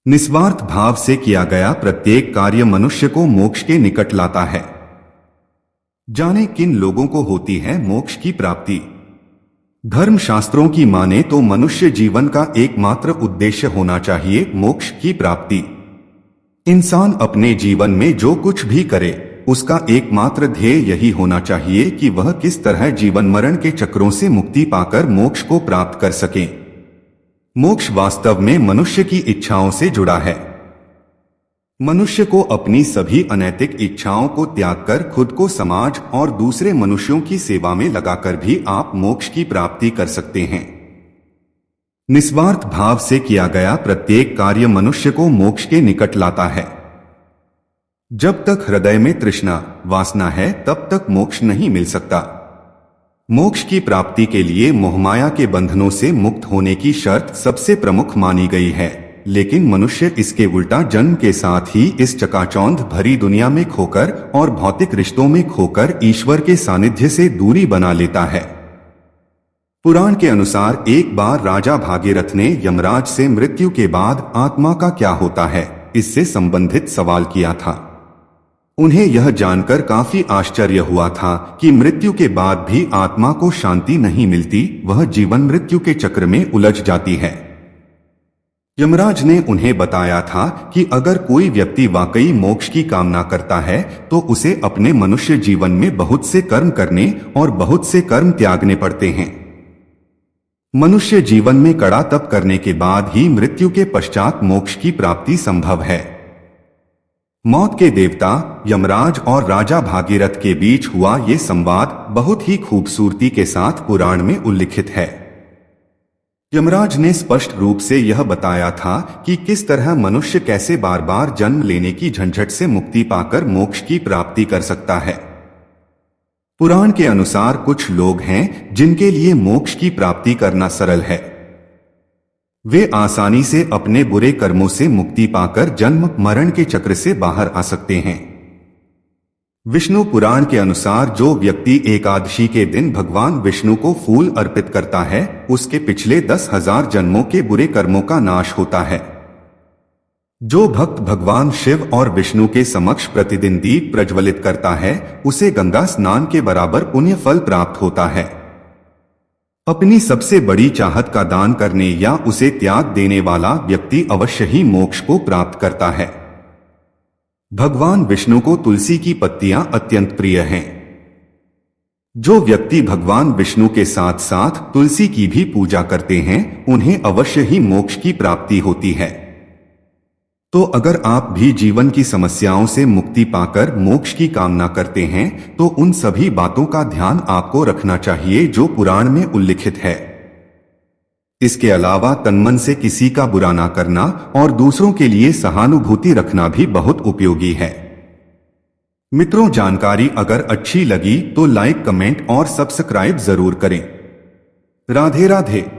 निस्वार्थ भाव से किया गया प्रत्येक कार्य मनुष्य को मोक्ष के निकट लाता है। जाने किन लोगों को होती है मोक्ष की प्राप्ति। धर्म शास्त्रों की माने तो मनुष्य जीवन का एकमात्र उद्देश्य होना चाहिए मोक्ष की प्राप्ति। इंसान अपने जीवन में जो कुछ भी करे उसका एकमात्र ध्येय यही होना चाहिए कि वह किस तरह जीवन मरण के चक्रों से मुक्ति पाकर मोक्ष को प्राप्त कर सके। मोक्ष वास्तव में मनुष्य की इच्छाओं से जुड़ा है। मनुष्य को अपनी सभी अनैतिक इच्छाओं को त्याग कर खुद को समाज और दूसरे मनुष्यों की सेवा में लगाकर भी आप मोक्ष की प्राप्ति कर सकते हैं। निस्वार्थ भाव से किया गया प्रत्येक कार्य मनुष्य को मोक्ष के निकट लाता है। जब तक हृदय में तृष्णा वासना है तब तक मोक्ष नहीं मिल सकता। मोक्ष की प्राप्ति के लिए मोहमाया के बंधनों से मुक्त होने की शर्त सबसे प्रमुख मानी गई है, लेकिन मनुष्य इसके उल्टा जन्म के साथ ही इस चकाचौंध भरी दुनिया में खोकर और भौतिक रिश्तों में खोकर ईश्वर के सानिध्य से दूरी बना लेता है। पुराण के अनुसार एक बार राजा भागीरथ ने यमराज से मृत्यु के बाद आत्मा का क्या होता है इससे संबंधित सवाल किया था। उन्हें यह जानकर काफी आश्चर्य हुआ था कि मृत्यु के बाद भी आत्मा को शांति नहीं मिलती, वह जीवन मृत्यु के चक्र में उलझ जाती है। यमराज ने उन्हें बताया था कि अगर कोई व्यक्ति वाकई मोक्ष की कामना करता है तो उसे अपने मनुष्य जीवन में बहुत से कर्म करने और बहुत से कर्म त्यागने पड़ते हैं। मनुष्य जीवन में कड़ा तप करने के बाद ही मृत्यु के पश्चात मोक्ष की प्राप्ति संभव है। मौत के देवता यमराज और राजा भागीरथ के बीच हुआ ये संवाद बहुत ही खूबसूरती के साथ पुराण में उल्लिखित है। यमराज ने स्पष्ट रूप से यह बताया था कि किस तरह मनुष्य कैसे बार बार जन्म लेने की झंझट से मुक्ति पाकर मोक्ष की प्राप्ति कर सकता है। पुराण के अनुसार कुछ लोग हैं जिनके लिए मोक्ष की प्राप्ति करना सरल है। वे आसानी से अपने बुरे कर्मों से मुक्ति पाकर जन्म मरण के चक्र से बाहर आ सकते हैं। विष्णु पुराण के अनुसार जो व्यक्ति एकादशी के दिन भगवान विष्णु को फूल अर्पित करता है उसके पिछले 10,000 जन्मों के बुरे कर्मों का नाश होता है। जो भक्त भगवान शिव और विष्णु के समक्ष प्रतिदिन दीप प्रज्वलित करता है उसे गंगा स्नान के बराबर पुण्य फल प्राप्त होता है। अपनी सबसे बड़ी चाहत का दान करने या उसे त्याग देने वाला व्यक्ति अवश्य ही मोक्ष को प्राप्त करता है। भगवान विष्णु को तुलसी की पत्तियां अत्यंत प्रिय हैं। जो व्यक्ति भगवान विष्णु के साथ साथ तुलसी की भी पूजा करते हैं उन्हें अवश्य ही मोक्ष की प्राप्ति होती है। तो अगर आप भी जीवन की समस्याओं से मुक्ति पाकर मोक्ष की कामना करते हैं तो उन सभी बातों का ध्यान आपको रखना चाहिए जो पुराण में उल्लिखित है। इसके अलावा तनमन से किसी का बुरा ना करना और दूसरों के लिए सहानुभूति रखना भी बहुत उपयोगी है। मित्रों, जानकारी अगर अच्छी लगी तो लाइक, कमेंट और सब्सक्राइब जरूर करें। राधे राधे।